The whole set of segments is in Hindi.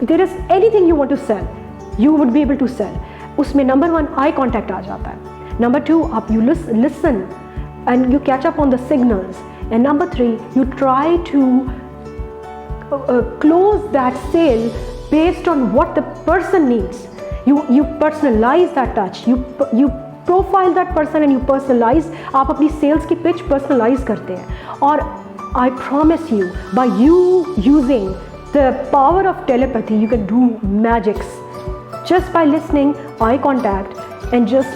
There is anything you want to sell, you would be able to sell. उसमें नंबर 1 आई कॉन्टैक्ट आ जाता है, नंबर 2 आप you listen and you catch up on the signals, and number 3 you try to close that sale based on what the person needs. You personalize that touch, you profile that person and you personalize. आप अपनी sales की pitch personalize करते हैं, और I promise you, by you using the power of telepathy, you can do magics just by listening, eye contact and just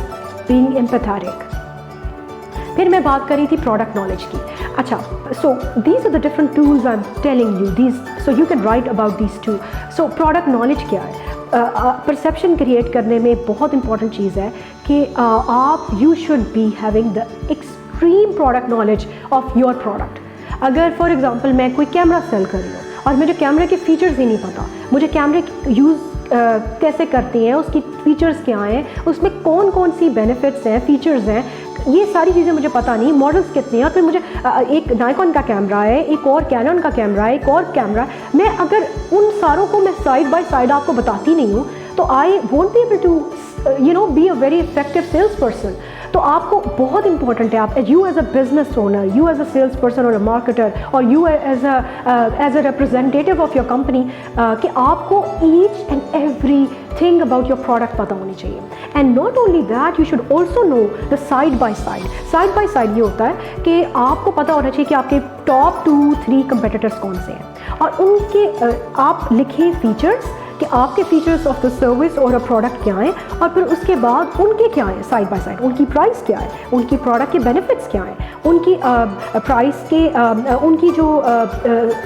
being empathetic. फिर मैं बात कर रही थी प्रोडक्ट नॉलेज की. अच्छा, so these are the different tools I am telling you, these so you can write about these too. सो प्रोडक्ट नॉलेज क्या है? परसेप्शन क्रिएट करने में बहुत इंपॉर्टेंट चीज़ है कि आप you should be having the extreme product knowledge of your product. अगर फॉर एग्जांपल मैं कोई कैमरा सेल कर रही हूँ और मुझे कैमरे के फीचर्स ही नहीं पता, मुझे कैमरे यूज़ कैसे करती हैं, उसकी फ़ीचर्स क्या हैं, उसमें कौन कौन सी बेनिफिट्स हैं, फ़ीचर्स हैं, ये सारी चीज़ें मुझे पता नहीं, मॉडल्स कितने हैं, और फिर मुझे एक नाइकॉन का कैमरा है, एक और कैनन का कैमरा है, एक और कैमरा, मैं अगर उन सारों को मैं साइड बाय साइड आपको बताती नहीं हूँ तो I won't be able to be a very effective sales person. तो आपको बहुत इंपॉर्टेंट है, आप you as a business owner, you as a sales person और अ मार्केटर, और you as a representative of your company, कि आपको each and every thing about your product पता होनी चाहिए. And not only that, you should also know the side by side. Side by side ये होता है कि आपको पता होना चाहिए कि आपके टॉप 2-3 कंपेटिटर्स कौन से हैं, और उनके आप लिखें फीचर्स कि आपके फीचर्स ऑफ द सर्विस और अ प्रोडक्ट क्या हैं, और फिर उसके बाद उनके क्या हैं साइड बाय साइड, उनकी प्राइस क्या है, उनकी प्रोडक्ट के बेनिफिट्स क्या हैं, उनकी प्राइस के उनकी जो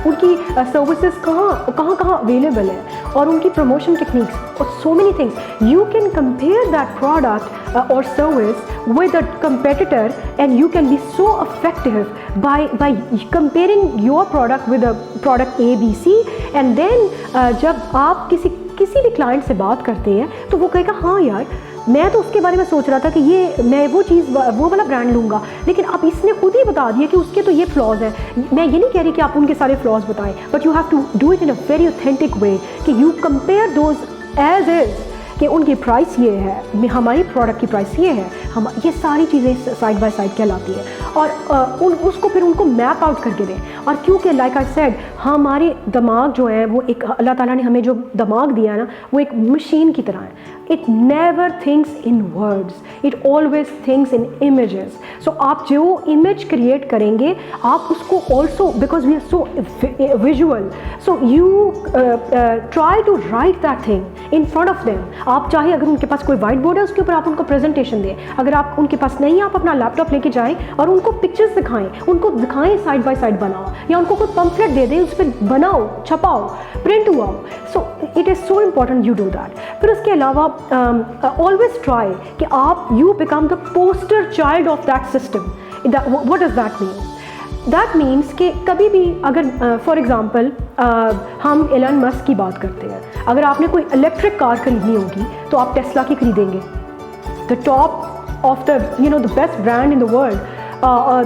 उनकी सर्विसेज कहाँ अवेलेबल है, और उनकी प्रमोशन टेक्निक्स, और so many things. You can compare that product or service with a competitor, and you can be so effective by comparing your product with a product A, B, C, and then जब आप किसी भी क्लाइंट से बात करते हैं तो वो कहेगा हाँ यार, मैं तो उसके बारे में सोच रहा था कि ये मैं वो चीज़ वो वाला ब्रांड लूँगा, लेकिन अब इसने खुद ही बता दिया कि उसके तो ये फ्लॉज है. मैं ये नहीं कह रही कि आप उनके सारे फ्लॉज बताएं, but you have to do it in a very authentic way, कि you compare those as is, कि उनकी प्राइस ये है, हमारी प्रोडक्ट की प्राइस ये है, हम ये सारी चीज़ें साइड बाय साइड कहलाती है, और उसको फिर उनको मैप आउट करके दें. और क्योंकि लाइक आई सेड, हमारे दिमाग जो है वो एक अल्लाह ताला ने हमें जो दिमाग दिया है ना, वो एक मशीन की तरह है. It never thinks in words, it always thinks in images. So आप जो इमेज क्रिएट करेंगे, आप उसको also, because we are so visual, so you try to write that thing in front of them. आप चाहे अगर उनके पास कोई वाइट बोर्ड है उसके ऊपर आप उनको प्रेजेंटेशन दें, अगर आप उनके पास नहीं है आप अपना लैपटॉप लेके जाएं और उनको पिक्चर्स दिखाएं, उनको दिखाएं साइड बाय साइड बनाओ, या उनको कोई पम्फलेट दे दें, उस पर बनाओ, छपाओ, प्रिंट हुआ. So it is so important you do that. फिर उसके अलावा ऑलवेज ट्राई कि आप you become the poster child of that system. What does that mean? That means कि कभी भी अगर फॉर एग्ज़ाम्पल हम एलन मस्क की बात करते हैं, अगर आपने कोई इलेक्ट्रिक कार खरीदनी होगी तो आप टेस्ला की खरीदेंगे, the top of the the best brand in the world,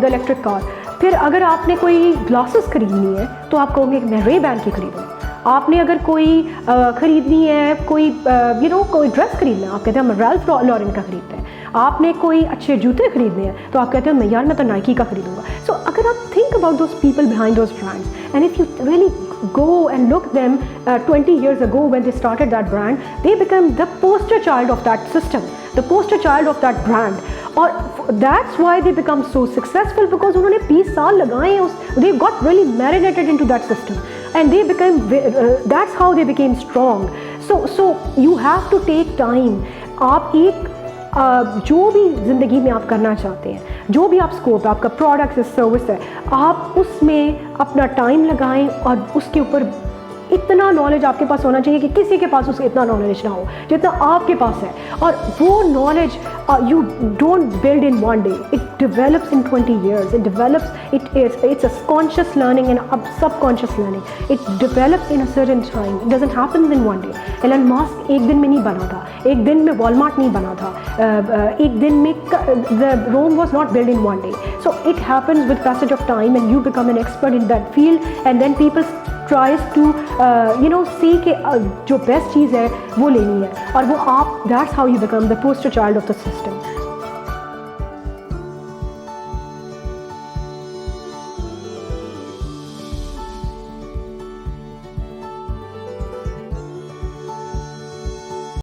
the electric car. फिर अगर आपने कोई ग्लासेस खरीदनी है तो आप कहोगे मैं रे-बैन की खरीदूँ. आपने अगर कोई ख़रीदनी है, कोई कोई ड्रेस खरीदना है, आप कहते हैं हम रैल्फ लॉरेन का खरीदते हैं. आपने कोई अच्छे जूते खरीदने हैं तो आप कहते हैं मैं तो नाइकी का खरीदूंगा. सो अगर आप think about those people behind those brands, and if you really go and look them 20 years ago when they started that brand, they became the poster child of that system, the poster child of that brand, और that's why they become so successful, because उन्होंने 20 साल लगाए, they got really marinated into that system, and they became that's how they became strong. So you have to take time. आप एक जो भी ज़िंदगी में आप करना चाहते हैं, जो भी आप स्कोप है, आपका प्रोडक्ट है, सर्विस है, आप उसमें अपना टाइम लगाएं और उसके ऊपर इतना नॉलेज आपके पास होना चाहिए कि किसी के पास उसका इतना नॉलेज ना हो जितना आपके पास है। और वो knowledge you don't build in one day, it develops in 20 years, it develops, it's a conscious learning and a subconscious learning, it develops in a certain time, it doesn't happen in one day। Elon Musk एक दिन में नहीं बना था, एक दिन में वॉलमार्ट नहीं बना था, एक दिन में the Rome was not built in one day, so it happens with passage of time and you become an expert in that field and then people tries to see कि जो बेस्ट चीज़ है वो लेनी है और वो आप, that's how you become the poster child of the system।